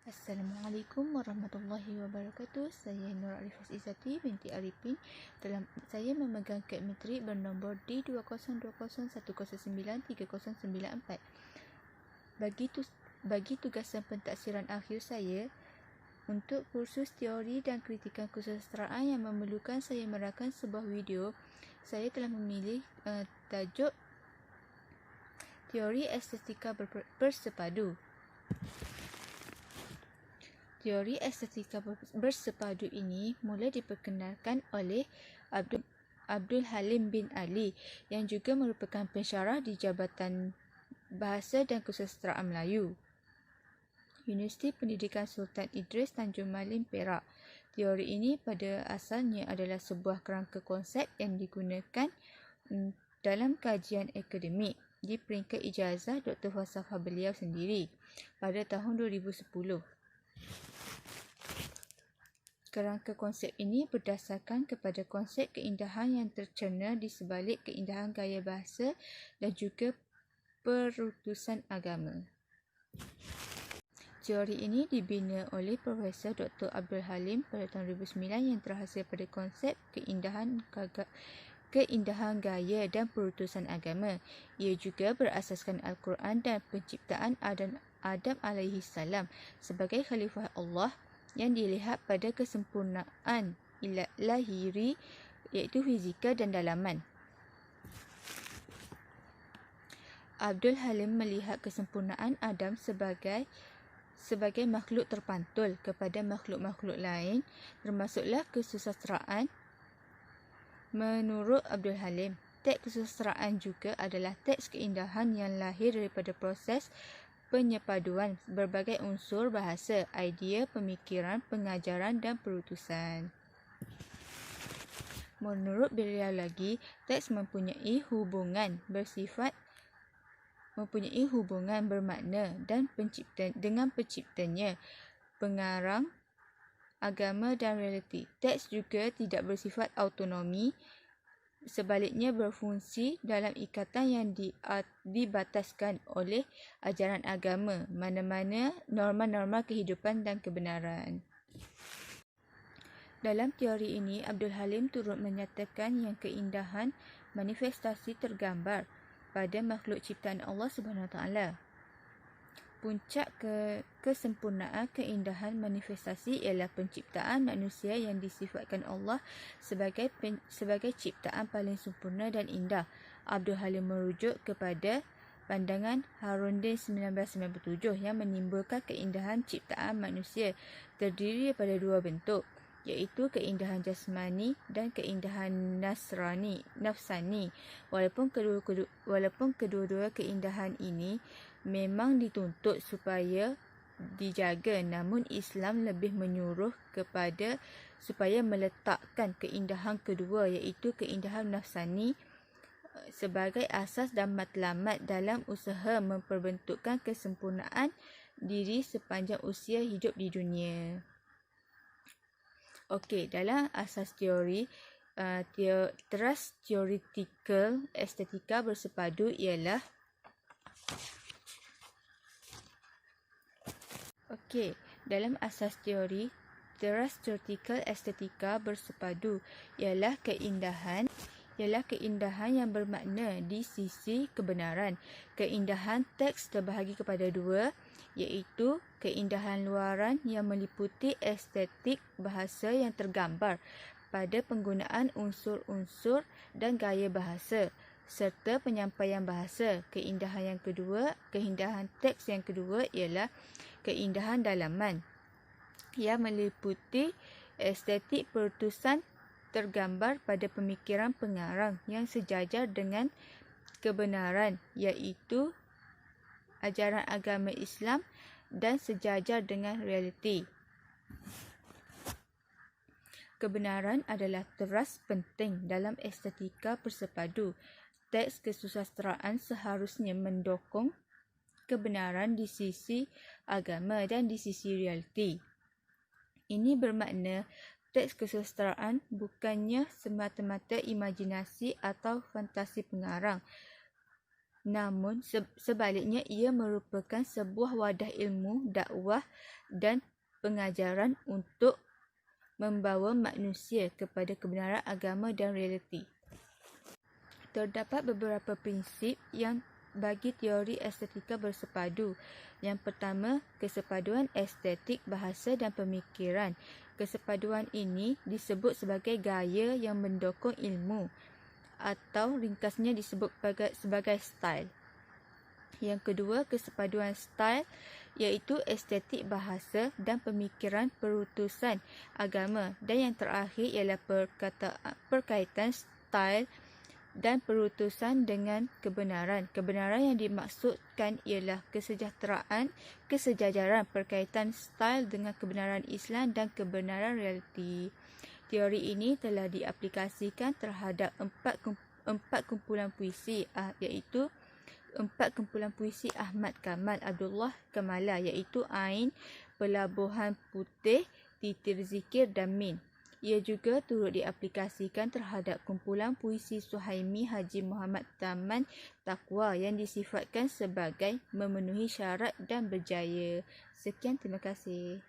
Assalamualaikum warahmatullahi wabarakatuh. Saya Nur Arifah Izzati binti Arifin. Saya memegang kad metrik bernombor D202010930994. Bagi tugasan pentaksiran akhir saya untuk kursus teori dan kritikan kesusastraan yang memerlukan saya merakan sebuah video, saya telah memilih tajuk Teori Estetika Bersepadu. Teori estetika bersepadu ini mula diperkenalkan oleh Abdul Halim bin Ali yang juga merupakan pensyarah di Jabatan Bahasa dan Kesusastraan Melayu, Universiti Pendidikan Sultan Idris Tanjung Malim, Perak. Teori ini pada asalnya adalah sebuah kerangka konsep yang digunakan dalam kajian akademik di peringkat ijazah Dr. Falsafah beliau sendiri pada tahun 2010. Kerangka konsep ini berdasarkan kepada konsep keindahan yang tercerna di sebalik keindahan gaya bahasa dan juga perutusan agama. Teori ini dibina oleh Profesor Dr. Abdul Halim pada tahun 2009 yang terhasil pada konsep keindahan gaya dan perutusan agama. Ia juga berasaskan Al-Quran dan penciptaan Adam alaihi salam sebagai khalifah Allah yang dilihat pada kesempurnaan lahiri iaitu fizikal dan dalaman. Abdul Halim melihat kesempurnaan Adam sebagai makhluk terpantul kepada makhluk-makhluk lain, termasuklah kesusastraan. Menurut Abdul Halim, teks kesusastraan juga adalah teks keindahan yang lahir daripada proses penyepaduan berbagai unsur bahasa, idea, pemikiran, pengajaran dan perutusan. Menurut beliau lagi, teks mempunyai hubungan bermakna dengan penciptanya, pengarang, agama dan realiti. Teks juga tidak bersifat autonomi, sebaliknya berfungsi dalam ikatan yang dibataskan oleh ajaran agama, mana-mana norma-norma kehidupan dan kebenaran. Dalam teori ini, Abdul Halim turut menyatakan yang keindahan manifestasi tergambar pada makhluk ciptaan Allah SWT. Puncak kesempurnaan keindahan manifestasi ialah penciptaan manusia yang disifatkan Allah sebagai ciptaan paling sempurna dan indah. Abdul Halim merujuk kepada pandangan Harundin 1997 yang menimbulkan keindahan ciptaan manusia terdiri daripada dua bentuk, iaitu keindahan jasmani dan keindahan nafsani. Walaupun kedua-dua keindahan ini memang dituntut supaya dijaga, namun Islam lebih menyuruh kepada supaya meletakkan keindahan kedua, iaitu keindahan nafsani, sebagai asas dan matlamat dalam usaha memperbentukkan kesempurnaan diri sepanjang usia hidup di dunia. Okey, dalam asas teori teras teoretikal estetika bersepadu ialah dalam asas teori teras teoretikal estetika bersepadu ialah keindahan yang bermakna di sisi kebenaran. Keindahan teks terbahagi kepada dua, iaitu keindahan luaran yang meliputi estetik bahasa yang tergambar pada penggunaan unsur-unsur dan gaya bahasa serta penyampaian bahasa. Keindahan teks yang kedua ialah keindahan dalaman yang meliputi estetik perutusan tergambar pada pemikiran pengarang yang sejajar dengan kebenaran, iaitu ajaran agama Islam dan sejajar dengan realiti. Kebenaran adalah teras penting dalam estetika bersepadu. Teks kesusastraan seharusnya mendukung kebenaran di sisi agama dan di sisi realiti. Ini bermakna teks kesusastraan bukannya semata-mata imajinasi atau fantasi pengarang, namun sebaliknya ia merupakan sebuah wadah ilmu, dakwah dan pengajaran untuk membawa manusia kepada kebenaran agama dan realiti. Terdapat beberapa prinsip yang bagi teori estetika bersepadu. Yang pertama, kesepaduan estetik, bahasa dan pemikiran. Kesepaduan ini disebut sebagai gaya yang mendukung ilmu atau ringkasnya disebut sebagai style. Yang kedua, kesepaduan style iaitu estetik, bahasa dan pemikiran perutusan agama. Dan yang terakhir ialah perkaitan style dan perutusan dengan kebenaran. Kebenaran yang dimaksudkan ialah kesejahteraan, kesejajaran perkaitan style dengan kebenaran Islam dan kebenaran realiti. Teori ini telah diaplikasikan terhadap empat kumpulan puisi iaitu 4 kumpulan puisi Ahmad Kamal Abdullah Kamala iaitu Ain, Pelabuhan Putih, Titir Zikir dan Min. Ia juga turut diaplikasikan terhadap kumpulan puisi Suhaimi Haji Muhammad Taman Taqwa yang disifatkan sebagai memenuhi syarat dan berjaya. Sekian, terima kasih.